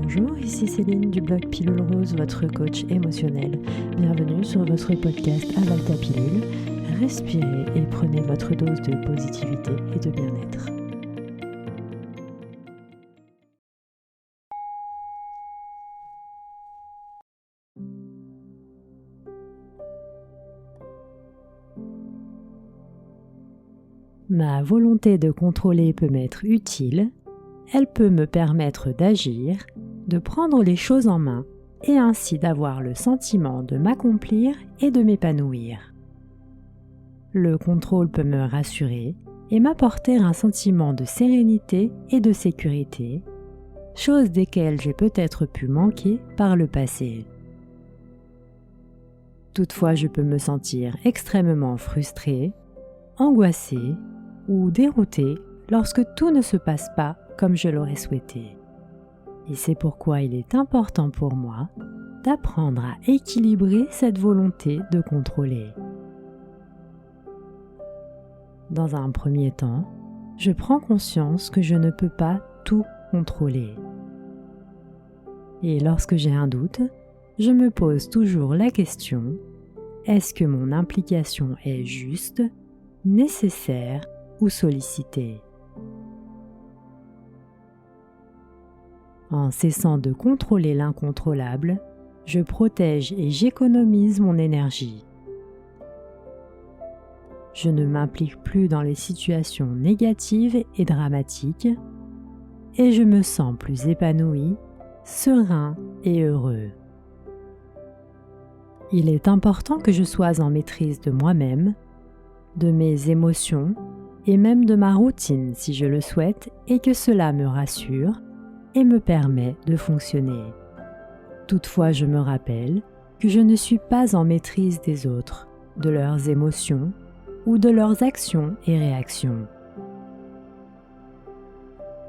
Bonjour, ici Céline du blog Pilule Rose, votre coach émotionnel. Bienvenue sur votre podcast Avale ta pilule. Respirez et prenez votre dose de positivité et de bien-être. Ma volonté de contrôler peut m'être utile. Elle peut me permettre d'agir, de prendre les choses en main et ainsi d'avoir le sentiment de m'accomplir et de m'épanouir. Le contrôle peut me rassurer et m'apporter un sentiment de sérénité et de sécurité, choses desquelles j'ai peut-être pu manquer par le passé. Toutefois, je peux me sentir extrêmement frustrée, angoissée ou déroutée lorsque tout ne se passe pas comme je l'aurais souhaité. Et c'est pourquoi il est important pour moi d'apprendre à équilibrer cette volonté de contrôler. Dans un premier temps, je prends conscience que je ne peux pas tout contrôler. Et lorsque j'ai un doute, je me pose toujours la question: est-ce que mon implication est juste, nécessaire ou sollicitée ? En cessant de contrôler l'incontrôlable, je protège et j'économise mon énergie. Je ne m'implique plus dans les situations négatives et dramatiques et je me sens plus épanoui, serein et heureux. Il est important que je sois en maîtrise de moi-même, de mes émotions et même de ma routine si je le souhaite et que cela me rassure et me permet de fonctionner. Toutefois, je me rappelle que je ne suis pas en maîtrise des autres, de leurs émotions ou de leurs actions et réactions.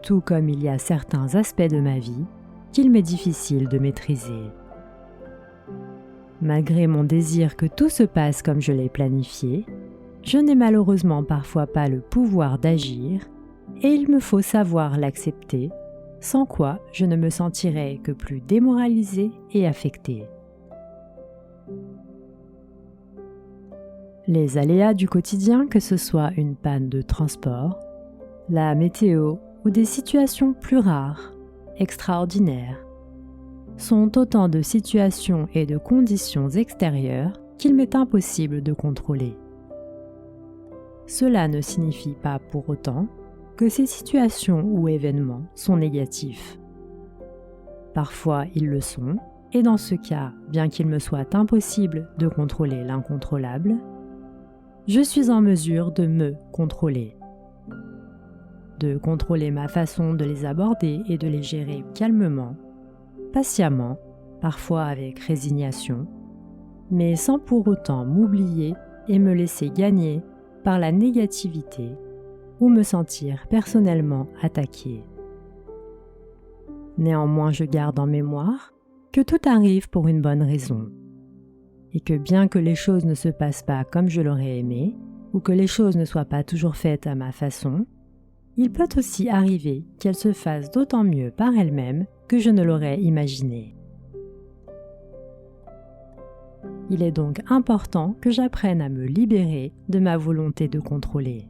Tout comme il y a certains aspects de ma vie qu'il m'est difficile de maîtriser. Malgré mon désir que tout se passe comme je l'ai planifié, je n'ai malheureusement parfois pas le pouvoir d'agir et il me faut savoir l'accepter, sans quoi je ne me sentirais que plus démoralisée et affectée. Les aléas du quotidien, que ce soit une panne de transport, la météo ou des situations plus rares, extraordinaires, sont autant de situations et de conditions extérieures qu'il m'est impossible de contrôler. Cela ne signifie pas pour autant que ces situations ou événements sont négatifs. Parfois, ils le sont, et dans ce cas, bien qu'il me soit impossible de contrôler l'incontrôlable, je suis en mesure de me contrôler. De contrôler ma façon de les aborder et de les gérer calmement, patiemment, parfois avec résignation, mais sans pour autant m'oublier et me laisser gagner par la négativité ou me sentir personnellement attaqué. Néanmoins, je garde en mémoire que tout arrive pour une bonne raison, et que bien que les choses ne se passent pas comme je l'aurais aimé, ou que les choses ne soient pas toujours faites à ma façon, il peut aussi arriver qu'elles se fassent d'autant mieux par elles-mêmes que je ne l'aurais imaginé. Il est donc important que j'apprenne à me libérer de ma volonté de contrôler.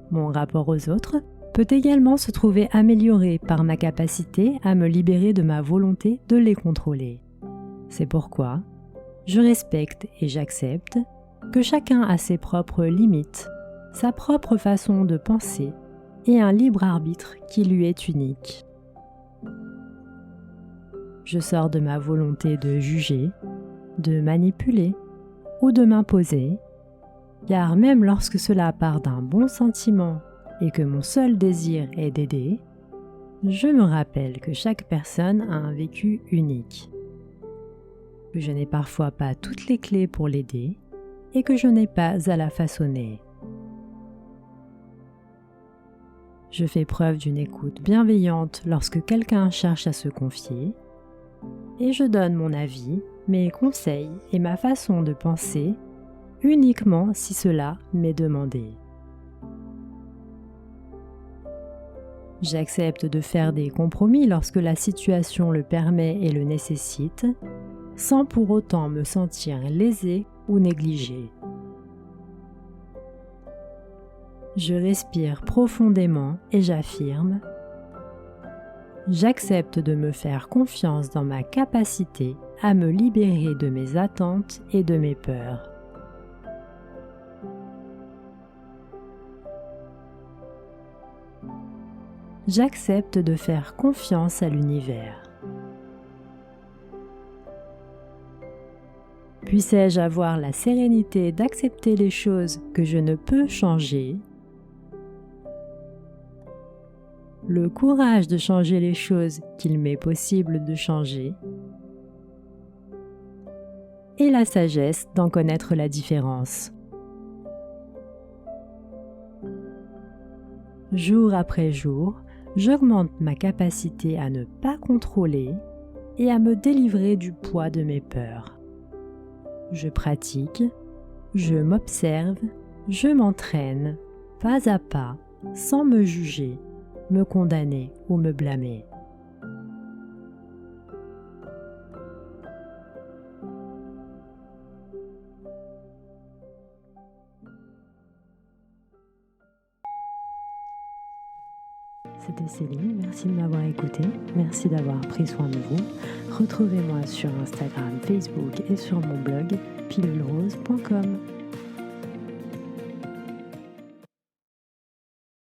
Mon rapport aux autres peut également se trouver amélioré par ma capacité à me libérer de ma volonté de les contrôler. C'est pourquoi je respecte et j'accepte que chacun a ses propres limites, sa propre façon de penser et un libre arbitre qui lui est unique. Je sors de ma volonté de juger, de manipuler ou de m'imposer, car même lorsque cela part d'un bon sentiment et que mon seul désir est d'aider, je me rappelle que chaque personne a un vécu unique, que je n'ai parfois pas toutes les clés pour l'aider et que je n'ai pas à la façonner. Je fais preuve d'une écoute bienveillante lorsque quelqu'un cherche à se confier et je donne mon avis, mes conseils et ma façon de penser uniquement si cela m'est demandé. J'accepte de faire des compromis lorsque la situation le permet et le nécessite, sans pour autant me sentir lésé ou négligé. Je respire profondément et j'affirme: j'accepte de me faire confiance dans ma capacité à me libérer de mes attentes et de mes peurs. J'accepte de faire confiance à l'univers. Puissais-je avoir la sérénité d'accepter les choses que je ne peux changer, le courage de changer les choses qu'il m'est possible de changer, et la sagesse d'en connaître la différence. Jour après jour, j'augmente ma capacité à ne pas contrôler et à me délivrer du poids de mes peurs. Je pratique, je m'observe, je m'entraîne, pas à pas, sans me juger, me condamner ou me blâmer. C'était Céline, merci de m'avoir écouté, merci d'avoir pris soin de vous. Retrouvez-moi sur Instagram, Facebook et sur mon blog pilulrose.com.